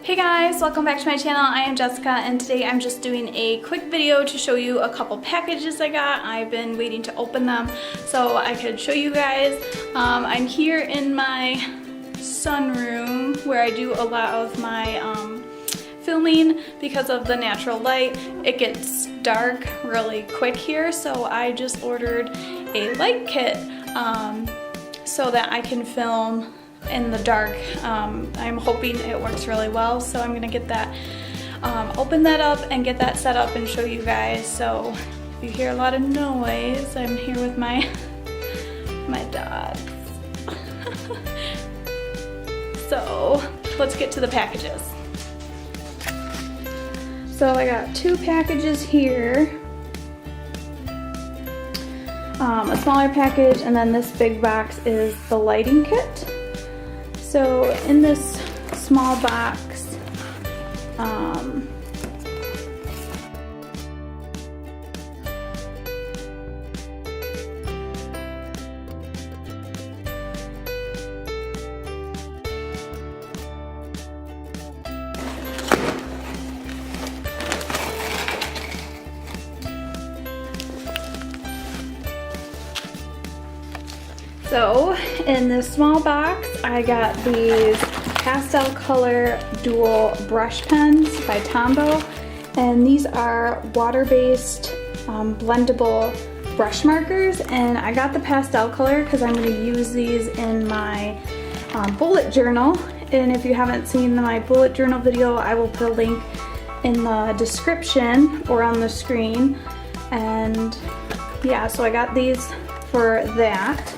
Hey guys, welcome back to my channel. I am Jessica and today I'm just doing a quick video to show you a couple packages I got. I've been waiting to open them so I could show you guys. I'm here in my sunroom where I do a lot of my filming because of the natural light. It gets dark really quick here, so I just ordered a light kit so that I can film in the dark. I'm hoping it works really well, so I'm gonna get that, open that up and get that set up and show you guys. So if you hear a lot of noise, I'm here with my dogs. So let's get to the packages. So I got two packages here. A smaller package, and then this big box is the lighting kit. So in this small box, so in this small box, I got these pastel color dual brush pens by Tombow, and these are water-based blendable brush markers. And I got the pastel color because I'm going to use these in my bullet journal. And if you haven't seen my bullet journal video, I will put a link in the description or on the screen. And yeah, so I got these for that.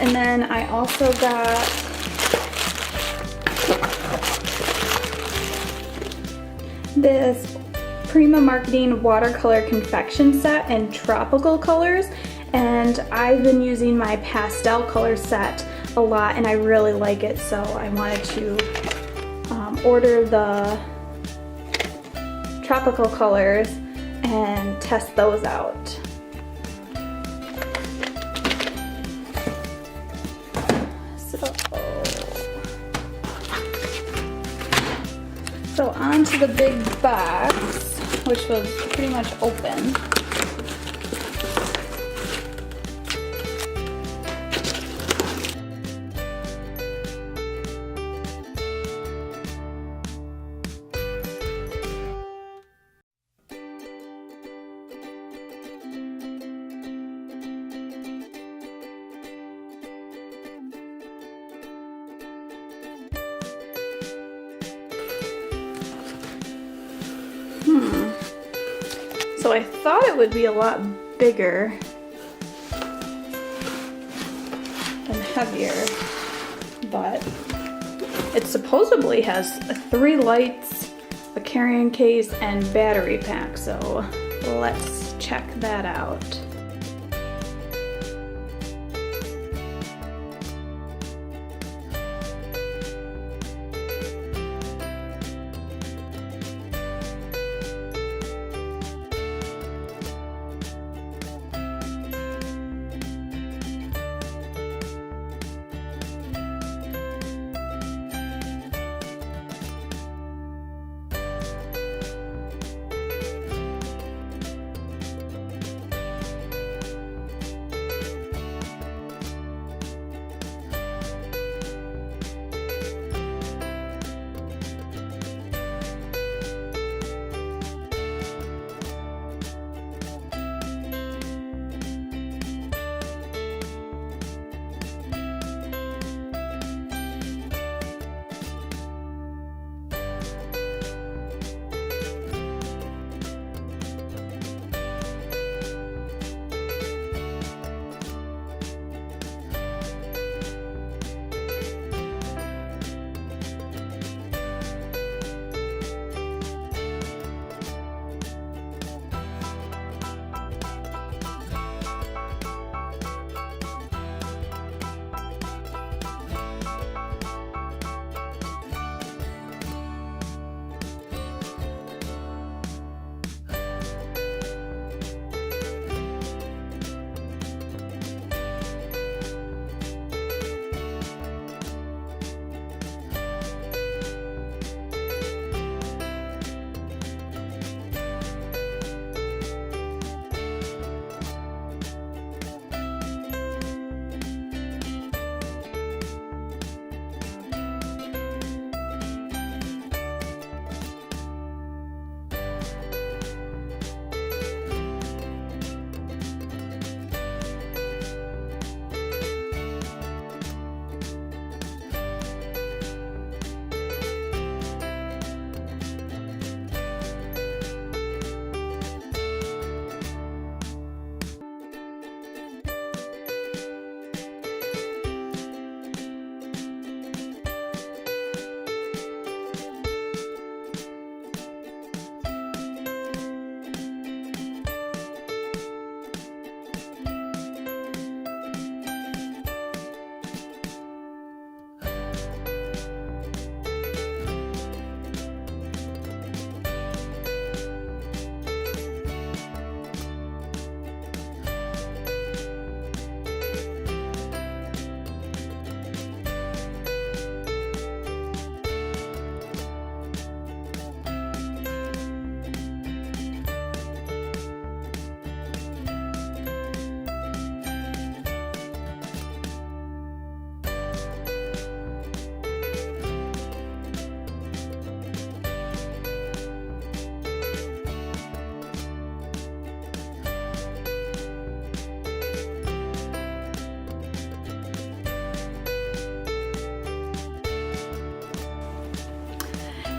And then I also got this Prima Marketing watercolor confection set in tropical colors, and I've been using my pastel color set a lot and I really like it, so I wanted to order the tropical colors and test those out. So onto the big box, which was pretty much open. So I thought it would be a lot bigger and heavier, but it supposedly has 3 lights, a carrying case, and battery pack, so let's check that out.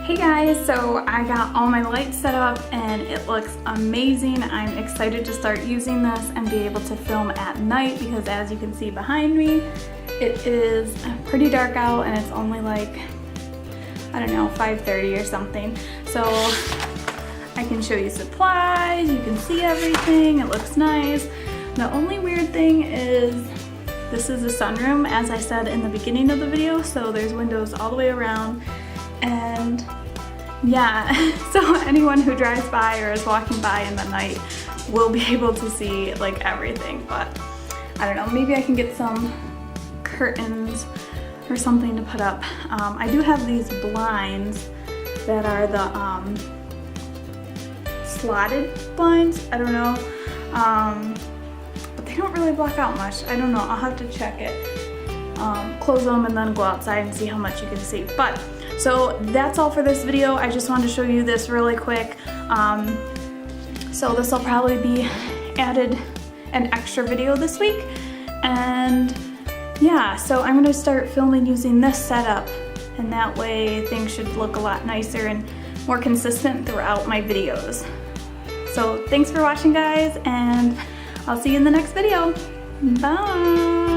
Hey guys, so I got all my lights set up and it looks amazing. I'm excited to start using this and be able to film at night because as you can see behind me, it is pretty dark out and it's only like, I don't know, 5:30 or something. So I can show you supplies, you can see everything, it looks nice. The only weird thing is this is a sunroom, as I said in the beginning of the video, so there's windows all the way around. And yeah, so anyone who drives by or is walking by in the night will be able to see like everything, but I don't know, maybe I can get some curtains or something to put up. I do have these blinds that are the slotted blinds, I don't know, but they don't really block out much. I don't know, I'll have to check it. Close them and then go outside and see how much you can see. But so that's all for this video. I just wanted to show you this really quick. So this will probably be added an extra video this week. And yeah, so I'm gonna start filming using this setup, and that way things should look a lot nicer and more consistent throughout my videos. So thanks for watching guys, and I'll see you in the next video. Bye!